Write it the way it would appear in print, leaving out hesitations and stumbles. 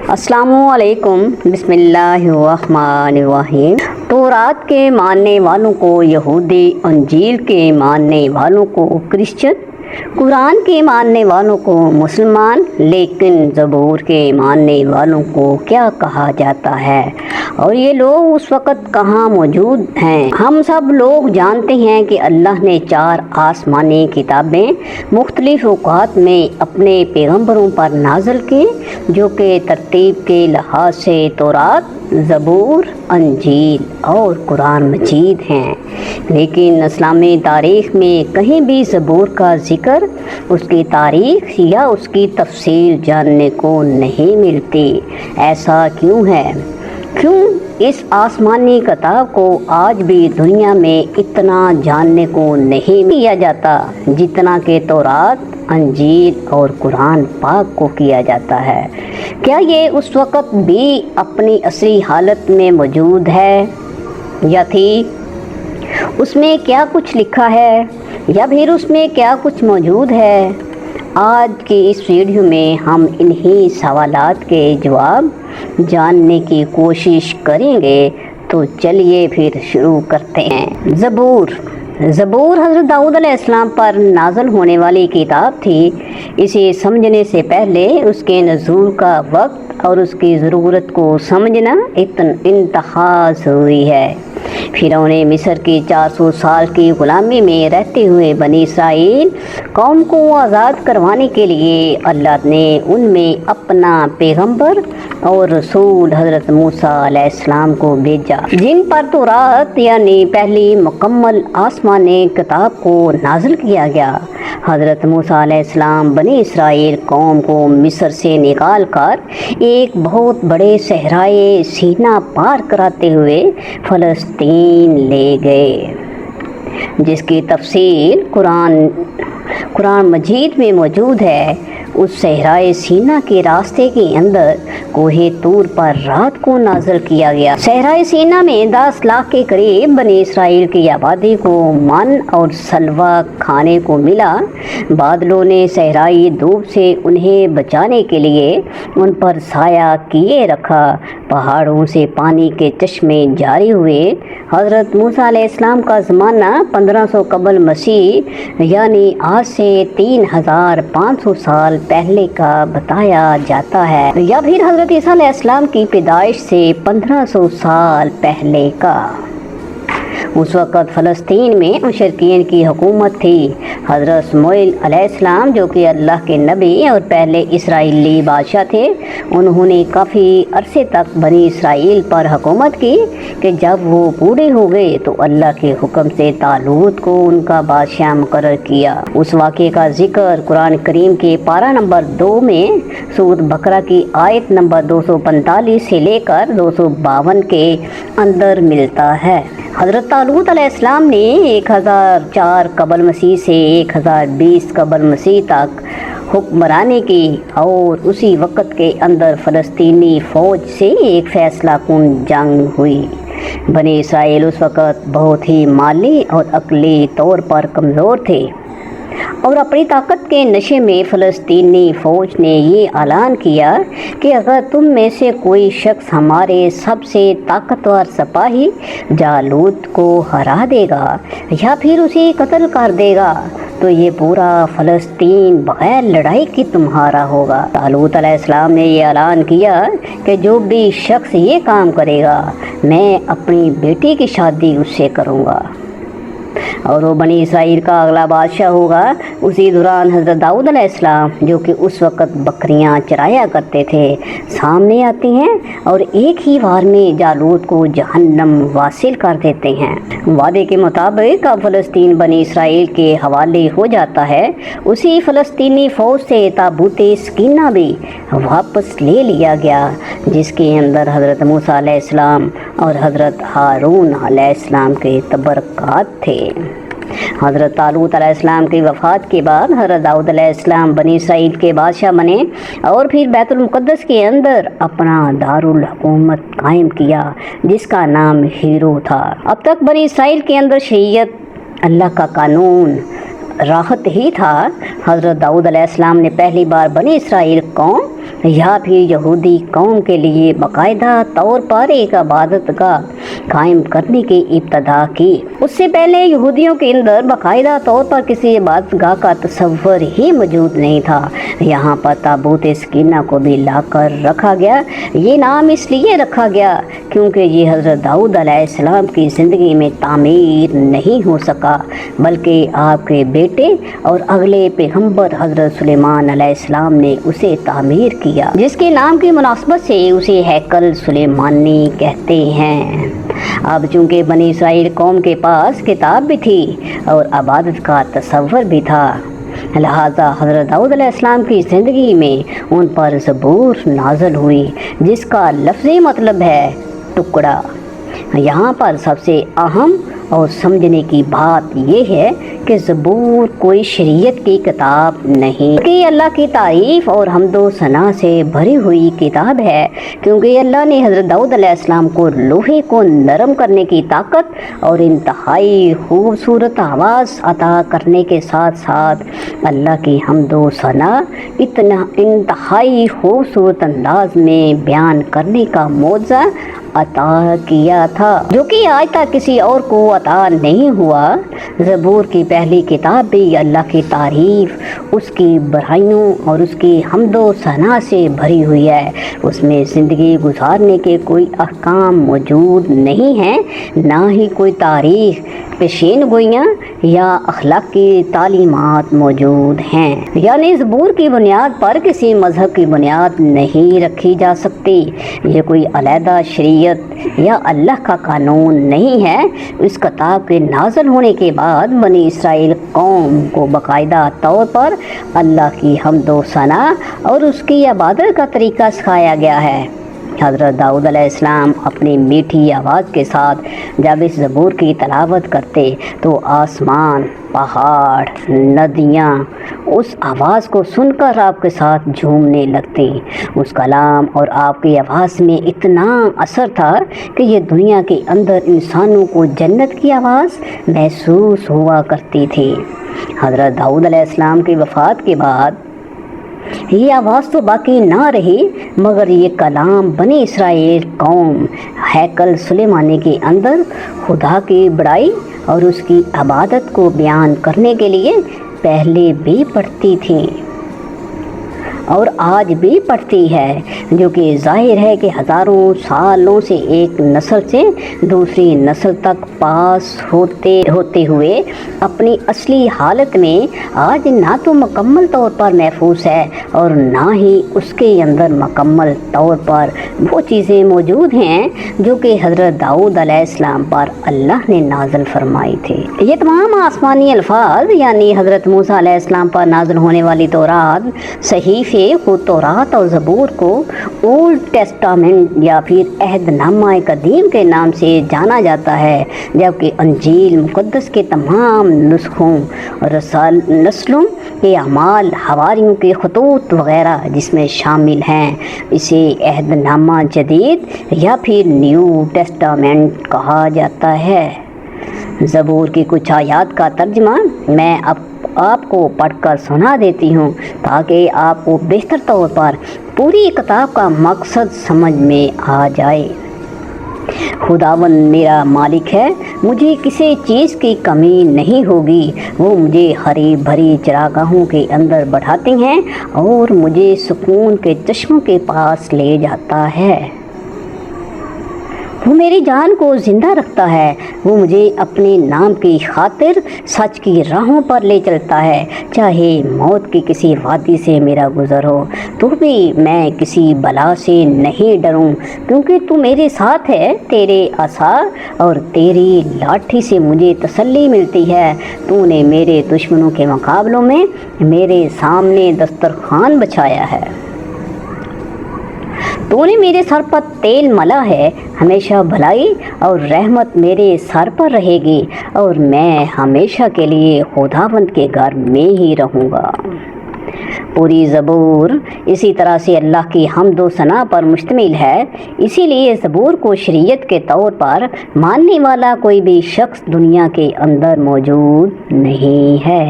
السلام علیکم، بسم اللہ الرحمن الرحیم۔ تورات کے ماننے والوں کو یہودی، انجیل کے ماننے والوں کو کرسچن، قرآن کے ماننے والوں کو مسلمان، لیکن زبور کے ماننے والوں کو کیا کہا جاتا ہے؟ اور یہ لوگ اس وقت کہاں موجود ہیں؟ ہم سب لوگ جانتے ہیں کہ اللہ نے 4 آسمانی کتابیں مختلف اوقات میں اپنے پیغمبروں پر نازل کی، جو کہ ترتیب کے لحاظ سے تورات، زبور، انجیل اور قرآن مجید ہیں۔ لیکن اسلامی تاریخ میں کہیں بھی زبور کا ذکر، اس کی تاریخ یا اس کی تفصیل جاننے کو نہیں ملتی۔ ایسا کیوں ہے؟ کیوں اس آسمانی کتاب کو آج بھی دنیا میں اتنا جاننے کو نہیں کیا جاتا جتنا کہ تورات، انجیل اور قرآن پاک کو کیا جاتا ہے؟ کیا یہ اس وقت بھی اپنی اصلی حالت میں موجود ہے یا تھی؟ اس میں کیا کچھ لکھا ہے یا پھر اس میں کیا کچھ موجود ہے؟ آج کی اس ویڈیو میں ہم انہی سوالات کے جواب جاننے کی کوشش کریں گے، تو چلیے پھر شروع کرتے ہیں۔ زبور حضرت داؤد علیہ السلام پر نازل ہونے والی کتاب تھی۔ اسے سمجھنے سے پہلے اس کے نزول کا وقت اور اس کی ضرورت کو سمجھنا انتہا ضروری ہے۔ فرعون مصر کی 400 سال کی غلامی میں رہتے ہوئے بنی اسرائیل قوم کو آزاد کروانے کے لیے اللہ نے ان میں اپنا پیغمبر اور رسول حضرت موسیٰ علیہ السلام کو بھیجا، جن پر تورات یعنی پہلی مکمل آسمانی کتاب کو نازل کیا گیا۔ حضرت موسیٰ علیہ السلام بنی اسرائیل قوم کو مصر سے نکال کر ایک بہت بڑے صحرائے سینا پار کراتے ہوئے فلسطین لے گئے، جس کی تفصیل قرآن مجید میں موجود ہے۔ اس صحرائے سینا کے راستے کے اندر کوہ طور پر رات کو نازل کیا گیا۔ صحرائے سینا میں 10 لاکھ کے قریب بنی اسرائیل کی آبادی کو من اور سلوہ کھانے کو ملا۔ بادلوں نے صحرائی دھوپ سے انہیں بچانے کے لیے ان پر سایہ کیے رکھا۔ پہاڑوں سے پانی کے چشمے جاری ہوئے۔ حضرت موسیٰ علیہ السلام کا زمانہ 1500 قبل مسیح یعنی آج سے 3500 سال پہلے کا بتایا جاتا ہے، یا پھر حضرت عیسیٰ علیہ السلام کی پیدائش سے 1500 سال پہلے کا۔ اس وقت فلسطین میں مشرکین کی حکومت تھی۔ حضرت شموئیل علیہ السلام جو کہ اللہ کے نبی اور پہلے اسرائیلی بادشاہ تھے، انہوں نے کافی عرصے تک بنی اسرائیل پر حکومت کی کہ جب وہ بوڑھے ہو گئے تو اللہ کے حکم سے طالوت کو ان کا بادشاہ مقرر کیا۔ اس واقعے کا ذکر قرآن کریم کے پارہ نمبر 2 میں سورۃ بقرہ کی آیت نمبر 245 سے لے کر 252 کے اندر ملتا ہے۔ حضرت طالوت علیہ السلام نے 1004 قبل مسیح سے 1020 قبل مسیح تک حکمرانی کی، اور اسی وقت کے اندر فلسطینی فوج سے ایک فیصلہ کن جنگ ہوئی۔ بنی اسرائیل اس وقت بہت ہی مالی اور عقلی طور پر کمزور تھے، اور اپنی طاقت کے نشے میں فلسطینی فوج نے یہ اعلان کیا کہ اگر تم میں سے کوئی شخص ہمارے سب سے طاقتور سپاہی جالوت کو ہرا دے گا یا پھر اسے قتل کر دے گا تو یہ پورا فلسطین بغیر لڑائی کی تمہارا ہوگا۔ طالوت علیہ السلام نے یہ اعلان کیا کہ جو بھی شخص یہ کام کرے گا، میں اپنی بیٹی کی شادی اس سے کروں گا، اور وہ بنی اسرائیل کا اگلا بادشاہ ہوگا۔ اسی دوران حضرت داؤد علیہ السلام جو کہ اس وقت بکریاں چرایا کرتے تھے سامنے آتے ہیں اور ایک ہی بار میں جالوت کو جہنم واصل کر دیتے ہیں۔ وعدے کے مطابق اب فلسطین بنی اسرائیل کے حوالے ہو جاتا ہے۔ اسی فلسطینی فوج سے تابوت سکینہ بھی واپس لے لیا گیا، جس کے اندر حضرت موسیٰ علیہ السلام اور حضرت ہارون علیہ السلام کے تبرکات تھے۔ حضرت طالوت علیہ السلام کی وفات کے بعد حضرت داؤد علیہ السلام بنی اسرائیل کے بادشاہ بنے اور پھر بیت المقدس کے اندر اپنا دارالحکومت قائم کیا، جس کا نام ہیرو تھا۔ اب تک بنی اسرائیل کے اندر شریعت، اللہ کا قانون، राहत ही था। हज़रत दाऊद अलैहिस्सलाम ने पहली बार बनी इसराइल कौम या फिर यहूदी कौम के लिए बाकायदा तौर पर एक इबादत गाह कायम करने की इब्तदा की। उससे पहले यहूदियों के अंदर बाकायदा तौर पर किसी इबादत गाह का तस्वर ही मौजूद नहीं था। यहाँ पर ताबूत सकीना को भी लाकर रखा गया। ये नाम इसलिए रखा गया क्योंकि ये हज़रत दाऊद अलैहिस्सलाम की ज़िंदगी में तामीर नहीं हो सका, बल्कि आपके बेटे और अगले पैगंबर हज़रत सुलेमान अलैहिस्सलाम ने उसे तामीर किया, जिसके नाम की मुनासबत से उसे हैकल सुलेमानी कहते हैं। अब चूँकि बनी इसराइल कौम के पास किताब भी थी और इबादत का तस्वर भी था, लिहाजा हज़रत दाऊद अलैहिस्सलाम की ज़िंदगी में उन पर ज़बूर नाज़िल हुई, जिसका लफ्ज़ी मतलब है टुकड़ा। यहाँ पर सबसे अहम और समझने की बात यह है कि ज़बूर कोई शरीयत की किताब नहीं, कि अल्लाह की तारीफ़ और हम्दो सना से भरी हुई किताब है, क्योंकि अल्लाह ने हज़रत दाऊद अलैहिस्सलाम को लोहे को नरम करने की ताकत और इंतहाई खूबसूरत आवाज़ अता करने के साथ साथ अल्लाह की हम्दो सना इतना इंतहाई खूबसूरत अंदाज में बयान करने का मौज़ा अता किया था, जो कि आज तक किसी और को अता नहीं हुआ। ज़बूर की पहली किताब भी अल्लाह की तारीफ़, उसकी बड़ाइयों और उसकी हम्दो सना से भरी हुई है। उसमें ज़िंदगी गुजारने के कोई अहकाम मौजूद नहीं हैं, ना ही कोई तारीख़, पेशीन गोइयाँ या अखलाकी तालीमात मौजूद हैं। यानी ज़बूर की बुनियाद पर किसी मज़हब की बुनियाद नहीं रखी जा सकती। ये कोई अलहदा शरीयत या अल्लाह का कानून नहीं है। इस किताब के नाज़िल होने के बाद बनी इसराइल कौम को बाकायदा तौर पर अल्लाह की हम्दो सना और उसकी इबादत का तरीका सिखाया गया है। हज़रत दाऊद अलैहिस्सलाम अपनी मीठी आवाज़ के साथ जब इस ज़बूर की तलावत करते तो आसमान, पहाड़, नदियाँ उस आवाज़ को सुनकर आपके साथ झूमने लगती। उस कलाम और आपकी आवाज़ में इतना असर था कि ये दुनिया के अंदर इंसानों को जन्नत की आवाज़ महसूस हुआ करती थी। हज़रत दाऊद अलैहिस्सलाम की वफ़ात के बाद ये आवाज़ तो बाकी ना रही, मगर ये कलाम बनी इसराइल कौम हैकल सुलेमानी के अंदर खुदा की बड़ाई और उसकी इबादत को बयान करने के लिए पहले भी पढ़ती थी और आज भी पढ़ती है, जो कि जाहिर है कि हज़ारों सालों से एक नस्ल से दूसरी नस्ल तक पास होते हुए अपनी असली हालत में आज ना तो मुकम्मल तौर पर महफूज है और ना ही उसके अंदर मुकम्मल तौर पर वो चीज़ें मौजूद हैं जो कि हज़रत दाऊद अलैहिस्सलाम पर अल्लाह ने नाज़िल फरमाई थी। ये तमाम आसमानी अल्फाज यानी हज़रत मूसा अलैहिस्सलाम पर नाज़िल होने वाली तौरात, सहीफ़े तौरात और ज़बूर को ओल्ड टेस्टामेंट या फिर अहदनामा कदीम के नाम से जाना जाता है, जबकि अंजील मुक़द्दस के तमाम नुस्खों और नस्लों के अमाल, हवारियों के खतूत वग़ैरह जिसमें शामिल हैं, इसे अहदनामा जदीद या फिर न्यू टेस्टामेंट कहा जाता है। ज़बूर की कुछ आयात का तर्जमा मैं अब आपको पढ़कर सुना देती हूँ ताकि आपको बेहतर तौर पर पूरी किताब का मकसद समझ में आ जाए। खुदावंद मेरा मालिक है, मुझे किसी चीज़ की कमी नहीं होगी। वो मुझे हरी भरी चरागाहों के अंदर बढ़ाते हैं और मुझे सुकून के चश्मों के पास ले जाता है। वो मेरी जान को ज़िंदा रखता है। वो मुझे अपने नाम की खातिर सच की राहों पर ले चलता है, चाहे मौत की किसी वादी से मेरा गुज़र हो तो भी मैं किसी बला से नहीं डरूं, क्योंकि तू मेरे साथ है। तेरे असा और तेरी लाठी से मुझे तसल्ली मिलती है। तूने मेरे दुश्मनों के मुकाबलों में मेरे सामने दस्तरखान बिछाया है। तूने मेरे सर पर तेल मला है। हमेशा भलाई और रहमत मेरे सर पर रहेगी और मैं हमेशा के लिए खुदावंद के घर में ही रहूँगा। पूरी ज़बूर इसी तरह से अल्लाह की हम्दो सना पर मुश्तमिल है। इसीलिए ज़बूर को शरीयत के तौर पर मानने वाला कोई भी शख्स दुनिया के अंदर मौजूद नहीं है।